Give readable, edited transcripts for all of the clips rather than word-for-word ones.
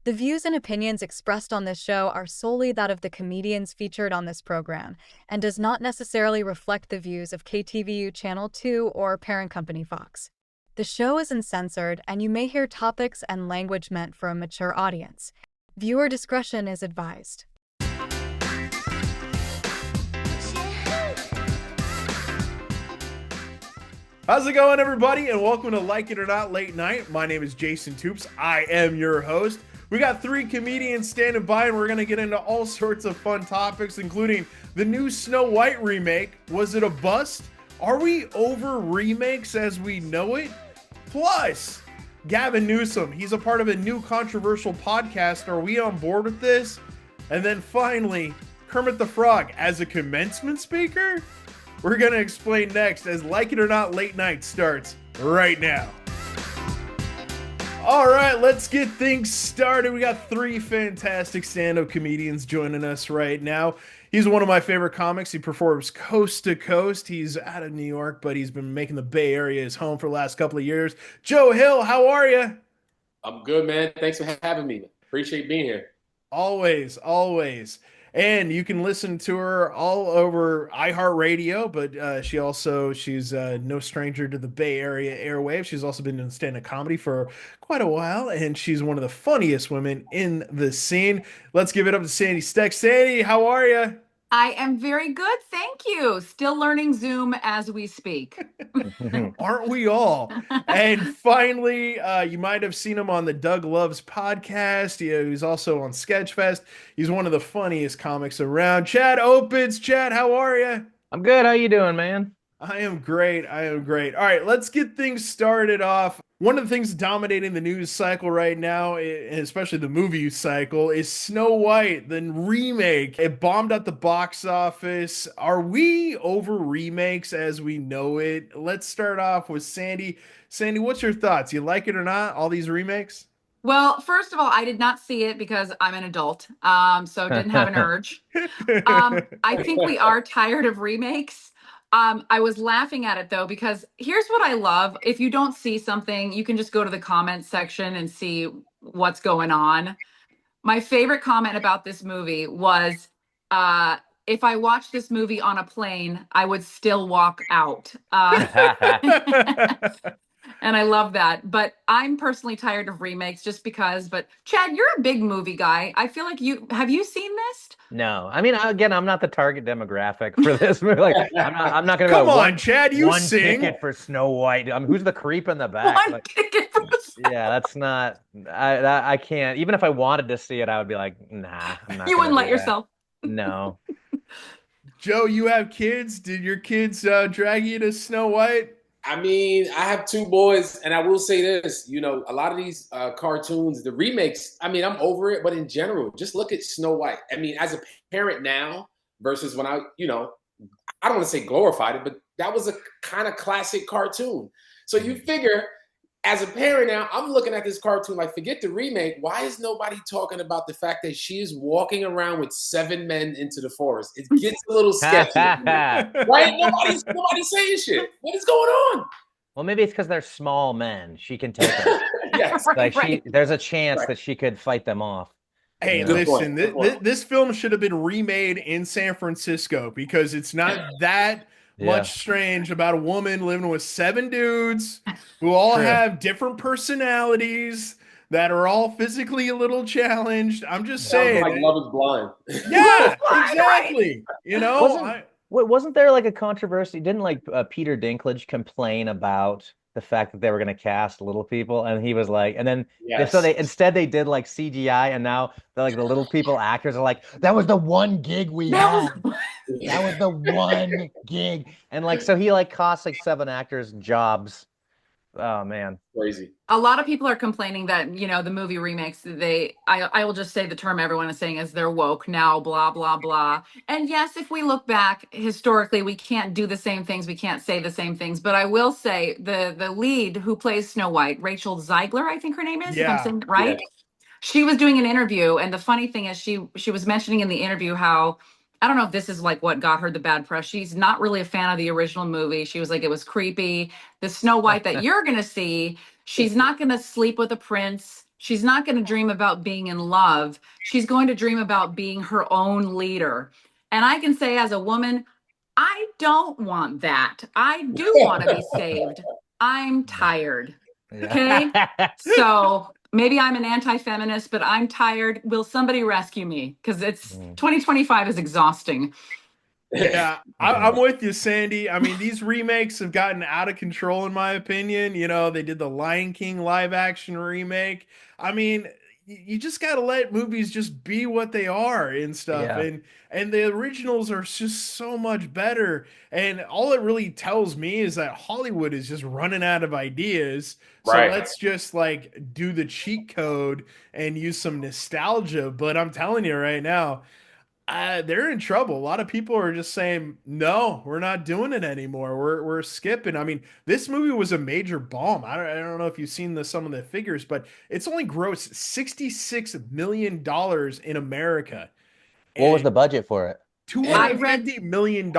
The views and opinions expressed on this show are solely that of the comedians featured on this program and does not necessarily reflect the views of KTVU Channel 2 or parent company Fox. The show is uncensored, and you may hear topics and language meant for a mature audience. Viewer discretion is advised. How's it going, everybody? And welcome to Like It or Not Late Night. My name is Jason Toops. I am your host. We got three comedians standing by, and we're going to get into all sorts of fun topics, including the new Snow White remake. Was it a bust? Are we over remakes as we know it? Plus, Gavin Newsom, he's a part of a new controversial podcast. Are we on board with this? And then finally, Kermit the Frog as a commencement speaker? We're going to explain next as Like It or Not Late Night starts right now. All right, let's get things started. We got three fantastic stand-up comedians joining us right now. He's one of my favorite comics. He performs coast to coast. He's out of New York, but he's been making the Bay Area his home for the last couple of years. Joe Hill, how are you? I'm good, man. Thanks for having me. Appreciate being here. Always, always. And you can listen to her all over iHeartRadio, but she's no stranger to the Bay Area airwaves. She's also been doing stand-up comedy for quite a while, and she's one of the funniest women in the scene. Let's give it up to Sandy Steck. Sandy, how are you? I am very good, thank you. Still learning Zoom as we speak. Aren't we all? And finally, you might have seen him on the Doug Loves podcast. He's also on Sketchfest. He's one of the funniest comics around. Chad Opitz. Chad, how are you? I'm good. How you doing, man? I am great. I am great. All right, let's get things started off. One of the things dominating the news cycle right now, and especially the movie cycle, is Snow White, the remake. It bombed at the box office. Are we over remakes as we know it? Let's start off with Sandy. Sandy, what's your thoughts? You like it or not, all these remakes? Well, first of all, I did not see it because I'm an adult, so didn't have an urge. I think we are tired of remakes. I was laughing at it though, because here's what I love. If you don't see something, you can just go to the comments section and see what's going on. My favorite comment about this movie was, if I watched this movie on a plane, I would still walk out. And I love that. But I'm personally tired of remakes just because. But Chad, you're a big movie guy. I feel like have you seen this? No, I mean, again, I'm not the target demographic for this movie. Like, I'm not going to go. Come on, Chad, you one sing. Ticket for Snow White. Who's the creep in the back? One ticket for Snow Yeah, that's not. I can't. Even if I wanted to see it, I would be like, nah. I'm not You wouldn't let yourself. No. Joe, you have kids. Did your kids drag you to Snow White? I mean, I have two boys, and I will say this, a lot of these cartoons, the remakes, I mean, I'm over it, but in general, just look at Snow White. I mean, as a parent now versus when I don't want to say glorified it, but that was a kind of classic cartoon. So you figure, as a parent now, I'm looking at this cartoon like, forget the remake. Why is nobody talking about the fact that she is walking around with 7 men into the forest? It gets a little sketchy. Right? Nobody's saying shit. What is going on? Well, maybe it's because they're small men. She can take them. Yes. Like there's a chance that she could fight them off. Hey, listen, this film should have been remade in San Francisco because it's not that much strange about a woman living with 7 dudes who all have different personalities that are all physically a little challenged. I'm just saying. Like Love is Blind. Yeah, exactly. Wasn't there like a controversy? Didn't Peter Dinklage complain about the fact that they were going to cast little people, and he was like, and then so they did like CGI, and now the little people actors are like, that was the one gig we had. That was the one gig, and so he cost 7 actors jobs. Oh man, crazy. A lot of people are complaining that the movie remakes, I will just say the term everyone is saying is they're woke now, blah blah blah. And yes, if we look back historically, we can't do the same things, we can't say the same things, but I will say the lead who plays Snow White, Rachel Ziegler, I think her name is, if I'm saying it right. She was doing an interview, and the funny thing is she was mentioning in the interview how, I don't know if this is what got her the bad press. She's not really a fan of the original movie. She was like, it was creepy. The Snow White that you're going to see, she's not going to sleep with a prince. She's not going to dream about being in love. She's going to dream about being her own leader. And I can say, as a woman, I don't want that. I do want to be saved. I'm tired. Okay. So maybe I'm an anti-feminist, but I'm tired. Will somebody rescue me? Because it's 2025 is exhausting. Yeah, I'm with you, Sandy. I mean, these remakes have gotten out of control, in my opinion. You know, they did the Lion King live action remake. I mean, you just got to let movies just be what they are and stuff. Yeah. And the originals are just so much better. And all it really tells me is that Hollywood is just running out of ideas. So Right. let's just like do the cheat code and use some nostalgia. But I'm telling you right now, they're in trouble. A lot of people are just saying, no, we're not doing it anymore. We're skipping. I mean, this movie was a major bomb. I don't know if you've seen some of the figures, but it's only grossed $66 million in America. What was the budget for it? $250 million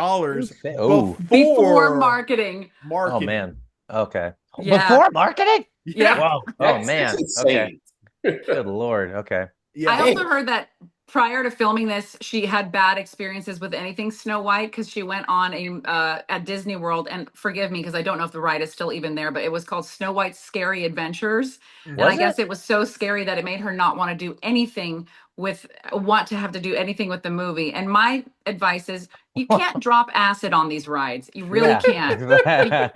before marketing. Oh man. Okay. Yeah. Before marketing? Yeah. Wow. Oh man. Okay. Good Lord. Okay. Yeah. I also heard that prior to filming this, she had bad experiences with anything Snow White because she went on at Disney World, and forgive me because I don't know if the ride is still even there, but it was called Snow White's Scary Adventures. And I guess it was so scary that it made her not want to do anything with the movie. And my advice is you can't drop acid on these rides. You really can't.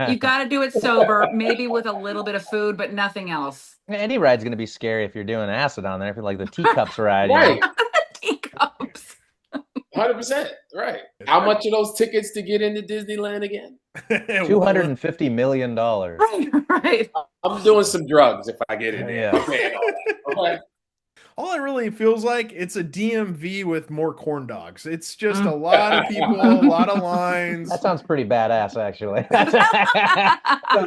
You got to do it sober, maybe with a little bit of food, but nothing else. Any ride's going to be scary if you're doing acid on there. If you're like the teacups ride, right? Teacups. 100%. Right. How much are those tickets to get into Disneyland again? $250 million. Right. I'm doing some drugs if I get in there. Yeah. Okay. All it really feels like, it's a DMV with more corn dogs. It's just a lot of people, a lot of lines. That sounds pretty badass, actually. Sounds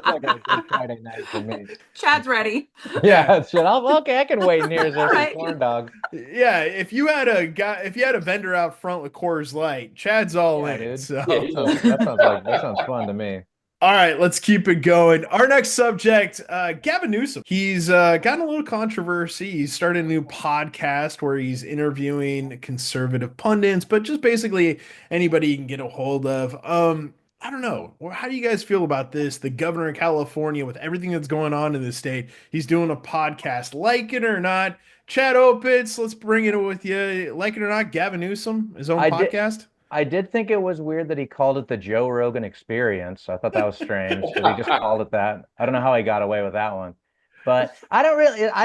like a good Friday night for me. Chad's ready. Yeah, shit. Okay, I can wait in here as a corn dog. Yeah, if you had a vendor out front with Coors Light, Chad's all in. Dude. So. That sounds fun to me. All right, let's keep it going. Our next subject, Gavin Newsom. He's gotten a little controversy. He's started a new podcast where he's interviewing conservative pundits, but just basically anybody you can get a hold of. I don't know. How do you guys feel about this? The governor of California, with everything that's going on in the state, he's doing a podcast. Like it or not, Chad Opitz, let's bring it with you. Like it or not, Gavin Newsom, his own podcast. I did think it was weird that he called it the Joe Rogan Experience. I thought that was strange that he just called it that. I don't know how he got away with that one. But I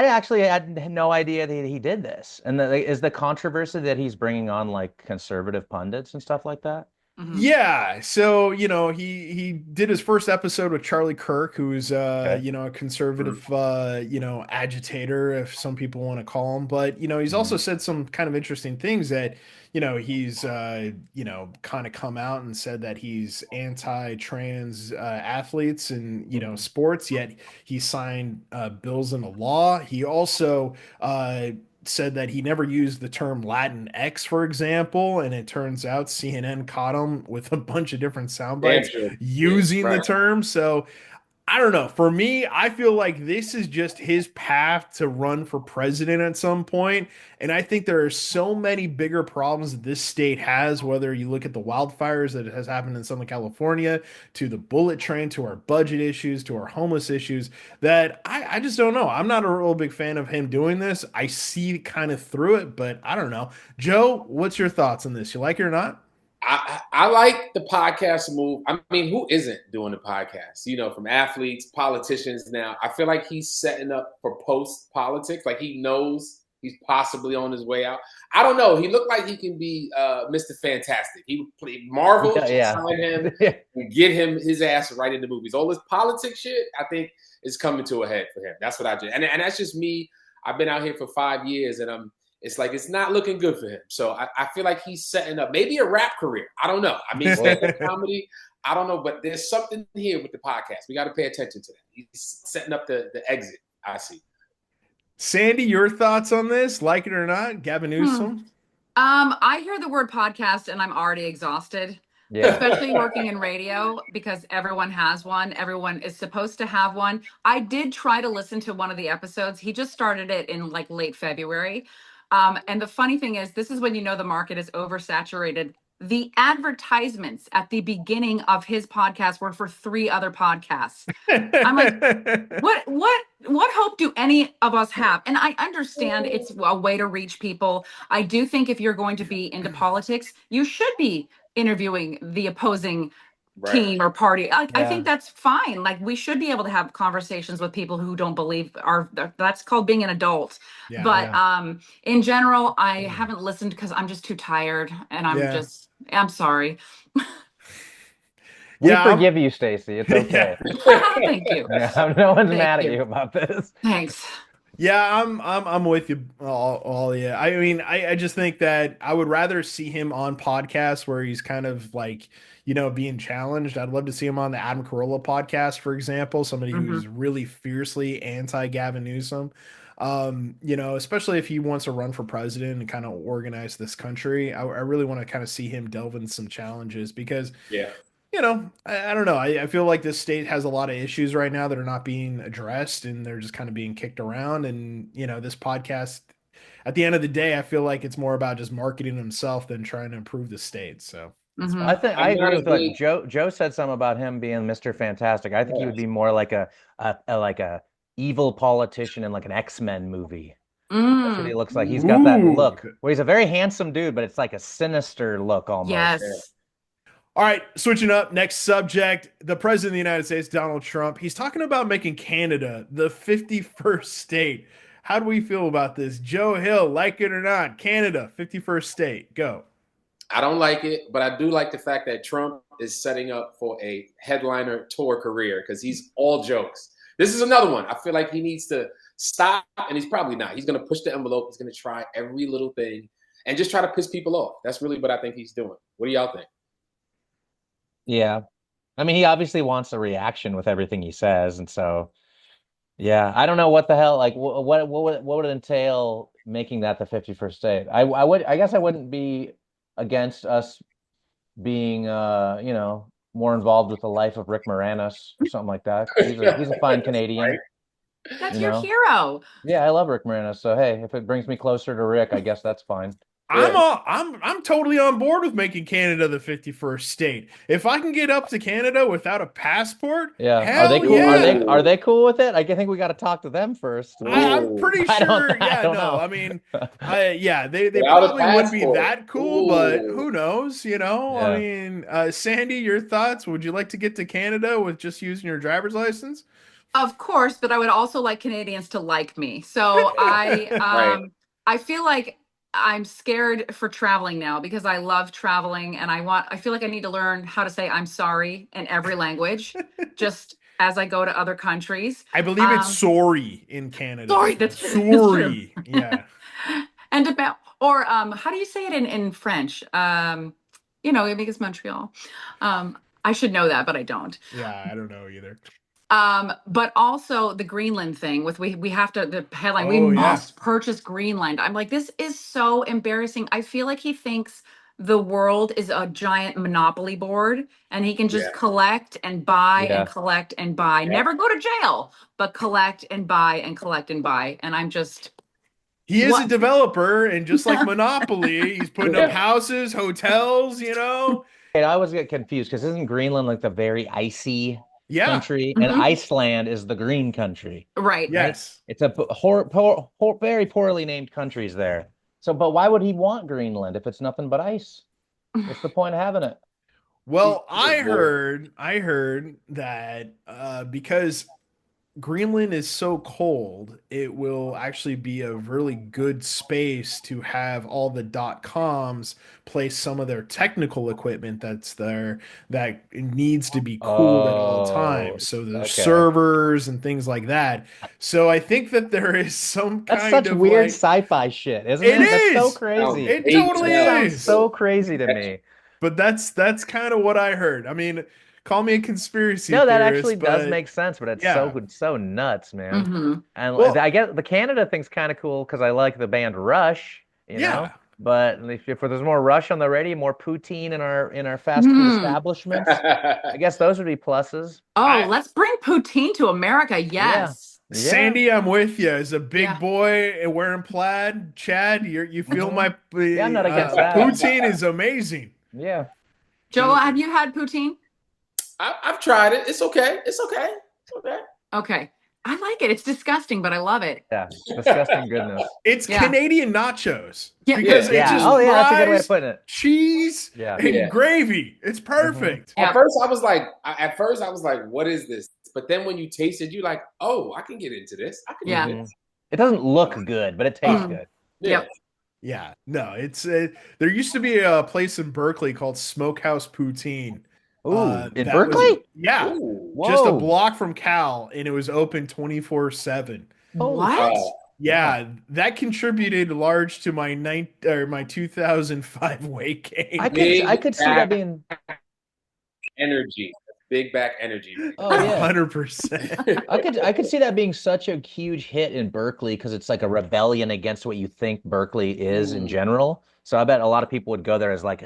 actually had no idea that he did this. And is the controversy that he's bringing on like conservative pundits and stuff like that? Mm-hmm. Yeah, so he did his first episode with Charlie Kirk, who's a conservative agitator, if some people want to call him. But he's also said some kind of interesting things that he's kind of come out and said that he's anti-trans athletes and sports, yet he signed bills into law. He also said that he never used the term Latin X, for example, and it turns out CNN caught him with a bunch of different sound bites using the term. So I don't know. For me, I feel like this is just his path to run for president at some point. And I think there are so many bigger problems that this state has, whether you look at the wildfires that has happened in Southern California, to the bullet train, to our budget issues, to our homeless issues, that I just don't know. I'm not a real big fan of him doing this. I see kind of through it, but I don't know. Joe, what's your thoughts on this? You like it or not? I like the podcast move. I mean, who isn't doing the podcast? From athletes, politicians now. I feel like he's setting up for post-politics. Like he knows he's possibly on his way out. I don't know. He looked like he can be Mr. Fantastic. He would play Marvel, sign him, and get him his ass right into movies. All this politics shit, I think, is coming to a head for him. That's what I did. And that's just me. I've been out here for 5 years, and it's like it's not looking good for him. So I feel like he's setting up maybe a rap career. I don't know. I mean, comedy, I don't know. But there's something here with the podcast. We got to pay attention to that. He's setting up the exit, I see. Sandy, your thoughts on this? Like it or not? Gavin Newsom? I hear the word podcast and I'm already exhausted. Yeah. Especially working in radio, because everyone has one. Everyone is supposed to have one. I did try to listen to one of the episodes. He just started it in like late February. And the funny thing is, this is when you know the market is oversaturated. The advertisements at the beginning of his podcast were for 3 other podcasts. I'm like, what hope do any of us have? And I understand it's a way to reach people. I do think if you're going to be into politics, you should be interviewing the opposing team or party. I think that's fine. Like, we should be able to have conversations with people who don't believe that's called being an adult. But in general, I haven't listened because I'm just too tired, and I'm sorry. We forgive you, Stacey. It's okay. Thank you. Yeah, no one's mad at you about this. Thanks. Yeah, I'm with you all. Yeah, I mean, I just think that I would rather see him on podcasts where he's kind of like, being challenged. I'd love to see him on the Adam Carolla podcast, for example, somebody who's really fiercely anti Gavin Newsom. Especially if he wants to run for president and kind of organize this country. I really want to kind of see him delve into some challenges because I don't know. I feel like this state has a lot of issues right now that are not being addressed and they're just kind of being kicked around. And, this podcast, at the end of the day, I feel like it's more about just marketing himself than trying to improve the state. So I think I agree with what Joe said something about him being Mr. Fantastic. I think he would be more like a evil politician in like an X-Men movie. That's what he looks like. He's got that look where he's a very handsome dude, but it's like a sinister look almost. Yes. All right, switching up. Next subject. The president of the United States, Donald Trump, he's talking about making Canada the 51st state. How do we feel about this? Joe Hill, like it or not, Canada, 51st state. Go. I don't like it, but I do like the fact that Trump is setting up for a headliner tour career because he's all jokes. This is another one. I feel like he needs to stop, and he's probably not. He's going to push the envelope. He's going to try every little thing and just try to piss people off. That's really what I think he's doing. What do y'all think? Yeah. I mean, he obviously wants a reaction with everything he says. And so, yeah, I don't know what the hell, like what would it entail making that the 51st state? I guess I wouldn't be against us being, more involved with the life of Rick Moranis or something like that. He's a fine Canadian. Right. That's your hero. Yeah, I love Rick Moranis. So, hey, if it brings me closer to Rick, I guess that's fine. I'm totally on board with making Canada the 51st state. If I can get up to Canada without a passport, are they cool? Yeah. Are they cool with it? I think we got to talk to them first. I'm pretty sure. I don't know. I mean, they probably wouldn't be that cool, but who knows? I mean, Sandy, your thoughts? Would you like to get to Canada with just using your driver's license? Of course, but I would also like Canadians to like me. So I feel like I'm scared for traveling now because I love traveling and I feel like I need to learn how to say I'm sorry in every language just as I go to other countries. I believe it's sorry in Canada. Sorry, that's sorry. Yeah. And how do you say it in French? Because Montreal. I should know that, but I don't. Yeah, I don't know either. But also the Greenland thing we have to, the headline, we must purchase Greenland. I'm like, this is so embarrassing. I feel like he thinks the world is a giant monopoly board and he can just collect and buy and collect and buy, never go to jail, but collect and buy and collect and buy. And I'm just, he is a developer and just like Monopoly, he's putting up houses, hotels, I always get confused because isn't Greenland like the very icy country, and Iceland is the green country, right? Yes, it's a very poorly named countries there. So, but why would he want Greenland if it's nothing but ice? What's the point of having it? Well, I heard that because Greenland is so cold, it will actually be a really good space to have all the .coms place some of their technical equipment that's there that needs to be cooled at all times. So the servers and things like that. So I think that there is some that's kind of such weird sci-fi shit, isn't it? It That's so crazy. It totally is. So crazy to me. But that's kind of what I heard. I mean, call me a conspiracy theorist. No, that theorist, actually does make sense, but it's so nuts, man. And I guess the Canada thing's kind of cool because I like the band Rush. You know? But if there's more Rush on the radio, more poutine in our fast food establishments, I guess those would be pluses. Oh, let's bring poutine to America. Yeah. Yes. Yeah. Sandy, I'm with you. As a big boy wearing plaid, Chad, you feel my Yeah, I'm not against that. poutine is amazing. Yeah. Joel, have you had poutine? I've tried it. It's okay. It's okay. It's okay. Okay. I like it. It's disgusting, but I love it. Yeah, disgusting goodness. It's Canadian nachos. Yeah. Because it just that's a good way fries, of putting it. cheese, and gravy. It's perfect. At first I was like, what is this? But then when you taste it, you're like, oh, I can get into this. I can do this. It doesn't look good, but it tastes good. Yep. Yeah. No, it's there used to be a place in Berkeley called Smokehouse Poutine. Ooh, in Berkeley? Just a block from Cal, and it was open 24/7. What? Yeah, that contributed large to my 2005 weight gain. I could see that being energy. Big back energy. Oh yeah, 100%. I could see that being such a huge hit in Berkeley because it's like a rebellion against what you think Berkeley is in general. So I bet a lot of people would go there as like,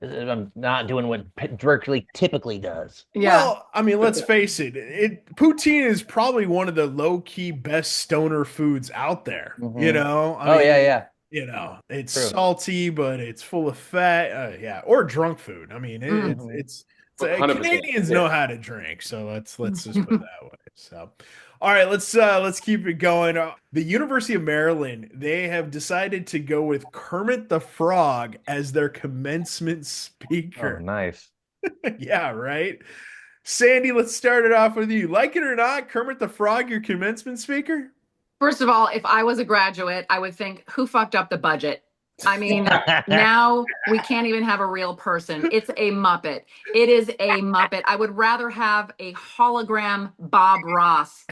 I'm not doing what Berkeley typically does. Yeah. Well, I mean, let's face it. Poutine is probably one of the low-key best stoner foods out there. You know? I mean, yeah. You know, it's salty, but it's full of fat. Or drunk food. I mean, it's Canadians know how to drink, so let's just put it that way. So, all right, let's keep it going. The University of Maryland, they have decided to go with Kermit the Frog as their commencement speaker. Oh, nice. Yeah, right. Sandy, let's start it off with you. Like it or not, Kermit the Frog, your commencement speaker? First of all, if I was a graduate, I would think, who fucked up the budget? I mean, now we can't even have a real person. It's a Muppet. It is a Muppet. I would rather have a hologram Bob Ross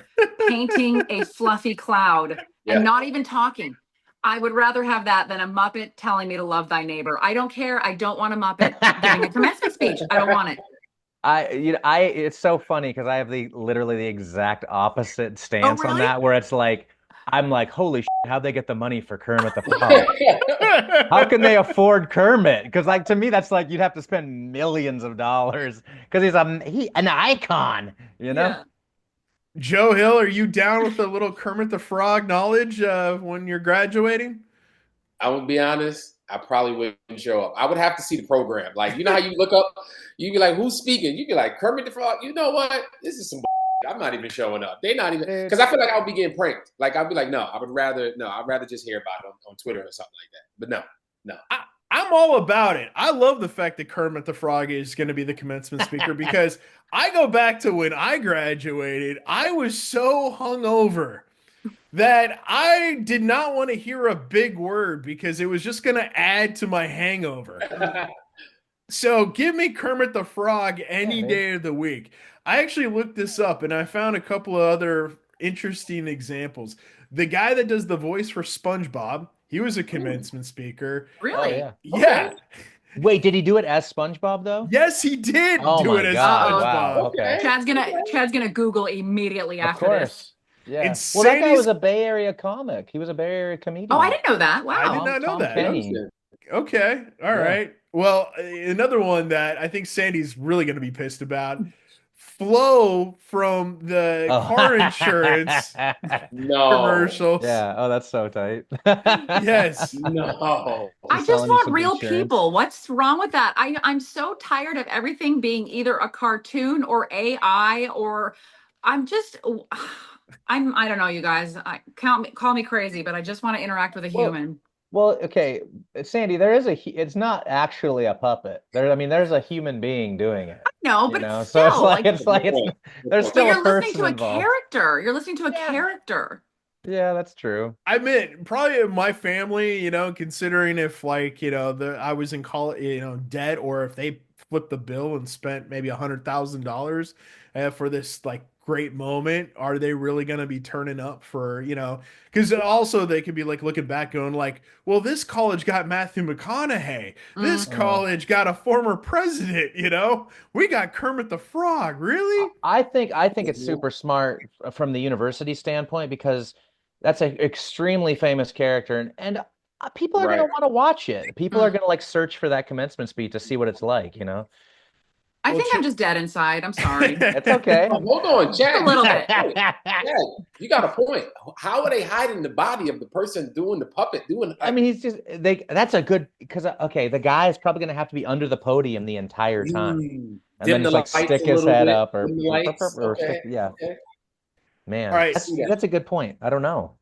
painting a fluffy cloud and not even talking. I would rather have that than a Muppet telling me to love thy neighbor. I don't care. I don't want a Muppet giving a commencement speech. I don't want it. It's so funny because I have literally the exact opposite stance on that, where it's like, I'm like, holy shit, how'd they get the money for Kermit the Frog? How can they afford Kermit? Because like to me, that's like you'd have to spend millions of dollars because he's an icon, you know? Yeah. Joe Hill, are you down with a little Kermit the Frog knowledge when you're graduating? I would be honest, I probably wouldn't show up. I would have to see the program. Like, you know how you look up, you be like, who's speaking? You be like, Kermit the Frog. You know what? This is some I'm not even showing up. They're not even, because I feel like I would be getting pranked. Like, I'd be like, I'd rather just hear about it on Twitter or something like that. But no. I'm all about it. I love the fact that Kermit the Frog is going to be the commencement speaker because I go back to when I graduated. I was so hungover that I did not want to hear a big word because it was just going to add to my hangover. So give me Kermit the Frog any day of the week. I actually looked this up and I found a couple of other interesting examples. The guy that does the voice for SpongeBob, he was a commencement speaker. Really? Oh, yeah. Okay. Wait, did he do it as SpongeBob though? Yes, he did do it as SpongeBob. Wow. Okay. Chad's gonna Google immediately after this. Yeah. Well, that guy was a Bay Area comic. He was a Bay Area comedian. Oh, I didn't know that. Wow. I did not know Tom that. Kenny. Okay. All right. Well, another one that I think Sandy's really going to be pissed about. Flo from the car insurance commercials. Yeah. Oh, that's so tight. Yes. No. I just want real people. What's wrong with that? I'm so tired of everything being either a cartoon or AI or I don't know, you guys. Call me crazy, but I just want to interact with a human. Well, okay, Sandy, it's not actually a puppet. There's a human being doing it. No, but so still, there's still a person involved. You're listening to a character. Yeah, that's true. I mean, probably my family, considering if I was in college, debt, or if they flipped the bill and spent maybe $100,000 for this great moment, are they really going to be turning up for, because also they could be looking back going well, this college got Matthew McConaughey, this college got a former president, we got Kermit the Frog. Really? I think it's super smart from the university standpoint because that's an extremely famous character, and people are going to want to watch it. People are going to like search for that commencement speech to see what it's like, you know? I think I'm just dead inside. I'm sorry. It's okay. Oh, hold on, Chad. A little bit. Chad, you got a point. How are they hiding the body of the person doing the puppet? I mean, he's just that's a good because okay, the guy is probably going to have to be under the podium the entire time, and then just like stick his head up or stick, yeah. Okay. Man, all right, that's a good point. I don't know.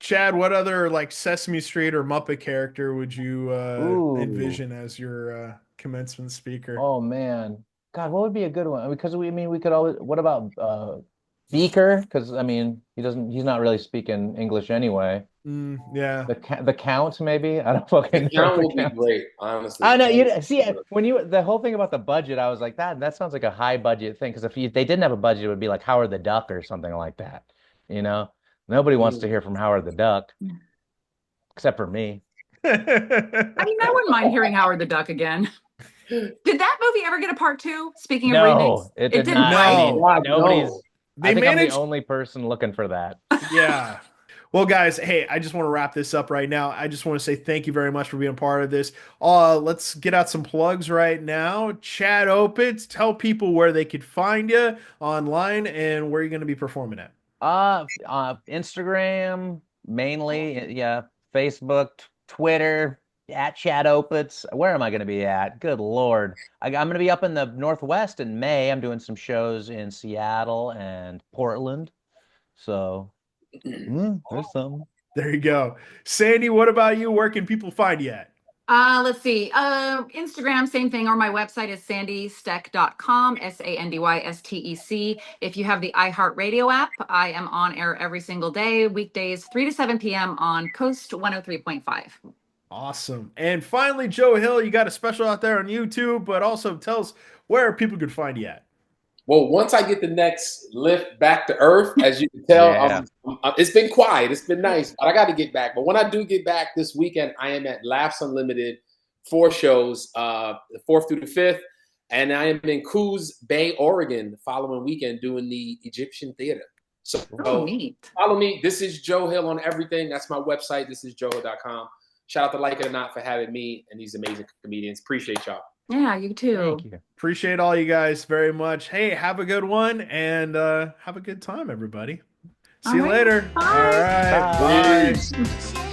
Chad, what other like Sesame Street or Muppet character would you envision as your commencement speaker? Oh man, God, what would be a good one? Because we could always. What about Beaker? Because I mean, he's not really speaking English anyway. Yeah. The Count, maybe. I don't fucking know. The Count would be great, honestly. I know. You see, when the whole thing about the budget, I was like, that sounds like a high budget thing. Because if they didn't have a budget, it would be like Howard the Duck or something like that. You know, nobody wants to hear from Howard the Duck, except for me. I mean, I wouldn't mind hearing Howard the Duck again. Did that movie ever get a part 2? Speaking of remakes, it did not. No, nobody's. I think I'm the only person looking for that. Yeah. Well, guys, hey, I just want to wrap this up right now. I just want to say thank you very much for being a part of this. Let's get out some plugs right now. Chad Opitz, tell people where they could find you online and where you're going to be performing at. Instagram mainly, yeah. Facebook, Twitter, at Chad Opitz. Where am I going to be at? Good Lord. I'm going to be up in the Northwest in May. I'm doing some shows in Seattle and Portland. So there's some. There you go. Sandy, what about you? Where can people find you at? Let's see. Instagram, same thing, or my website is sandystec.com, SANDYSTEC. If you have the iHeartRadio app, I am on air every single day, weekdays 3 to 7 p.m. on Coast 103.5. Awesome. And finally, Joe Hill, you got a special out there on YouTube, but also tell us where people could find you at. Well, once I get the next lift back to Earth, as you can tell, it's been quiet. It's been nice, but I got to get back. But when I do get back this weekend, I am at Laughs Unlimited, 4 shows, the 4th through the 5th. And I am in Coos Bay, Oregon, the following weekend doing the Egyptian Theater. So neat. Follow me. This is Joe Hill on everything. That's my website. This is joehill.com. Shout out to Like It or Not for having me and these amazing comedians. Appreciate y'all. Yeah, you too. Thank you. Appreciate all you guys very much. Hey, have a good one and have a good time, everybody. See you later. Bye. All right. Bye. Bye.